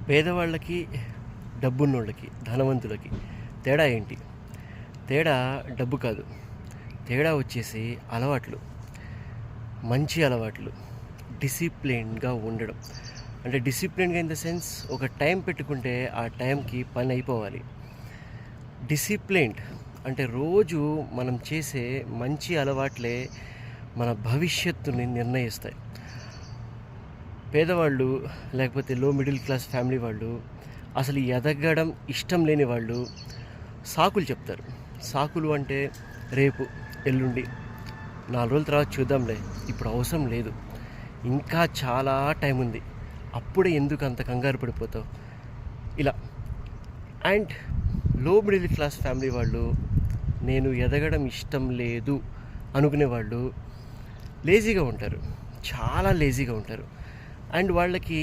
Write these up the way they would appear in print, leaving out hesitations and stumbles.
పేదవాళ్ళకి, డబ్బున్నోళ్ళకి, ధనవంతులకి తేడా ఏంటి? తేడా డబ్బు కాదు. తేడా వచ్చేసి అలవాట్లు. మంచి అలవాట్లు. డిసిప్లిన్డ్గా ఉండడం. అంటే డిసిప్లిన్గా ఇన్ ద సెన్స్ ఒక టైం పెట్టుకుంటే ఆ టైంకి పని అయిపోవాలి. డిసిప్లిన్డ్ అంటే రోజు మనం చేసే మంచి అలవాట్లే మన భవిష్యత్తుని నిర్ణయిస్తాయి. పేదవాళ్ళు లేకపోతే లో మిడిల్ క్లాస్ ఫ్యామిలీ వాళ్ళు, అసలు ఎదగడం ఇష్టం లేని వాళ్ళు సాకులు చెప్తారు. సాకులు అంటే రేపు, ఎల్లుండి, 4 రోజుల తర్వాత చూద్దాంలే, ఇప్పుడు అవసరం లేదు, ఇంకా చాలా టైం ఉంది, అప్పుడే ఎందుకు అంత కంగారు పడిపోతావు, ఇలా. అండ్ లో మిడిల్ క్లాస్ ఫ్యామిలీ వాళ్ళు, నేను ఎదగడం ఇష్టం లేదు అనుకునే వాళ్ళు లేజీగా ఉంటారు, చాలా లేజీగా ఉంటారు. అండ్ వాళ్ళకి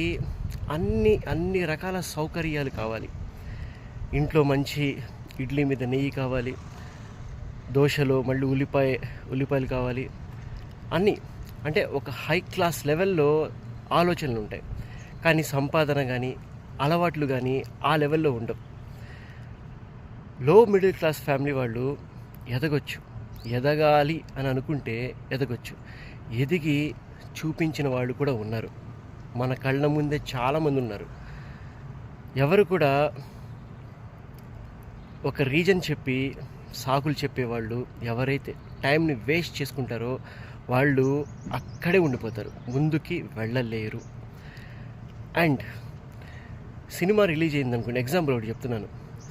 అన్ని రకాల సౌకర్యాలు కావాలి. ఇంట్లో మంచి ఇడ్లీ మీద నెయ్యి కావాలి, దోశలో మళ్ళీ ఉల్లిపాయలు కావాలి, అన్నీ. అంటే ఒక హై క్లాస్ లెవెల్లో ఆలోచనలు ఉంటాయి, కానీ సంపాదన కానీ అలవాట్లు కానీ ఆ లెవెల్లో ఉండవు. లో మిడిల్ క్లాస్ ఫ్యామిలీ వాళ్ళు ఎదగొచ్చు, ఎదగాలి అని అనుకుంటే ఎదగొచ్చు. ఎదిగి చూపించిన వాళ్ళు కూడా ఉన్నారు, మన కళ్ళ ముందే చాలామంది ఉన్నారు. ఎవరు కూడా ఒక రీజన్ చెప్పి సాకులు చెప్పేవాళ్ళు, ఎవరైతే టైంని వేస్ట్ చేసుకుంటారో వాళ్ళు అక్కడే ఉండిపోతారు, ముందుకి వెళ్ళలేరు. అండ్ సినిమా రిలీజ్ అయింది అనుకోండి, ఎగ్జాంపుల్ ఒకటి చెప్తున్నాను.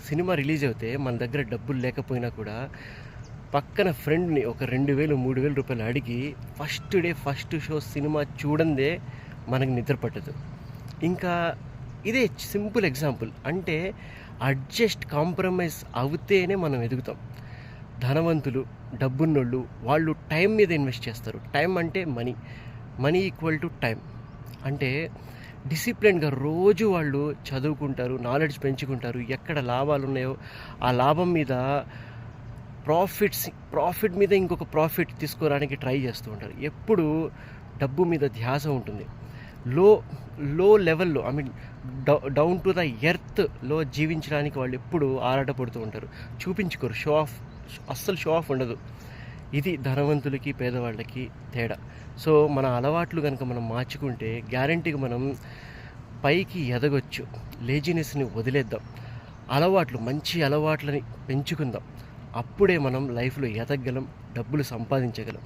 సినిమా రిలీజ్ అవుతే మన దగ్గర డబ్బులు లేకపోయినా కూడా పక్కన ఫ్రెండ్ని ఒక 2,000 3,000 రూపాయలు అడిగి first day first show cinema చూడందే మనకి నిద్ర పట్టదు. ఇంకా ఇదే సింపుల్ ఎగ్జాంపుల్. అంటే అడ్జస్ట్, కాంప్రమైజ్ అవుతేనే మనం ఎదుగుతాం. ధనవంతులు, డబ్బున్నోళ్ళు వాళ్ళు టైం మీద ఇన్వెస్ట్ చేస్తారు. టైం అంటే మనీ ఈక్వల్ టు టైం. అంటే డిసిప్లిన్గా రోజు వాళ్ళు చదువుకుంటారు, నాలెడ్జ్ పెంచుకుంటారు, ఎక్కడ లాభాలు ఉన్నాయో ఆ లాభం మీద ప్రాఫిట్ మీద ఇంకొక ప్రాఫిట్ తీసుకోవడానికి ట్రై చేస్తూ ఉంటారు. ఎప్పుడు డబ్బు మీద ధ్యాస ఉంటుంది. లో లెవెల్లో, డౌన్ టు ద ఎర్త్లో జీవించడానికి వాళ్ళు ఎప్పుడు ఆరాటపడుతూ ఉంటారు. చూపించుకోరు, అస్సలు షో ఆఫ్ ఉండదు. ఇది ధనవంతులకి, పేదవాళ్ళకి తేడా. సో మన అలవాట్లు కనుక మనం మార్చుకుంటే గ్యారంటీగా మనం పైకి ఎదగొచ్చు. లేజినెస్ని వదిలేద్దాం, మంచి అలవాట్లని పెంచుకుందాం. అప్పుడే మనం లైఫ్లో ఎదగలం, డబ్బులు సంపాదించగలం.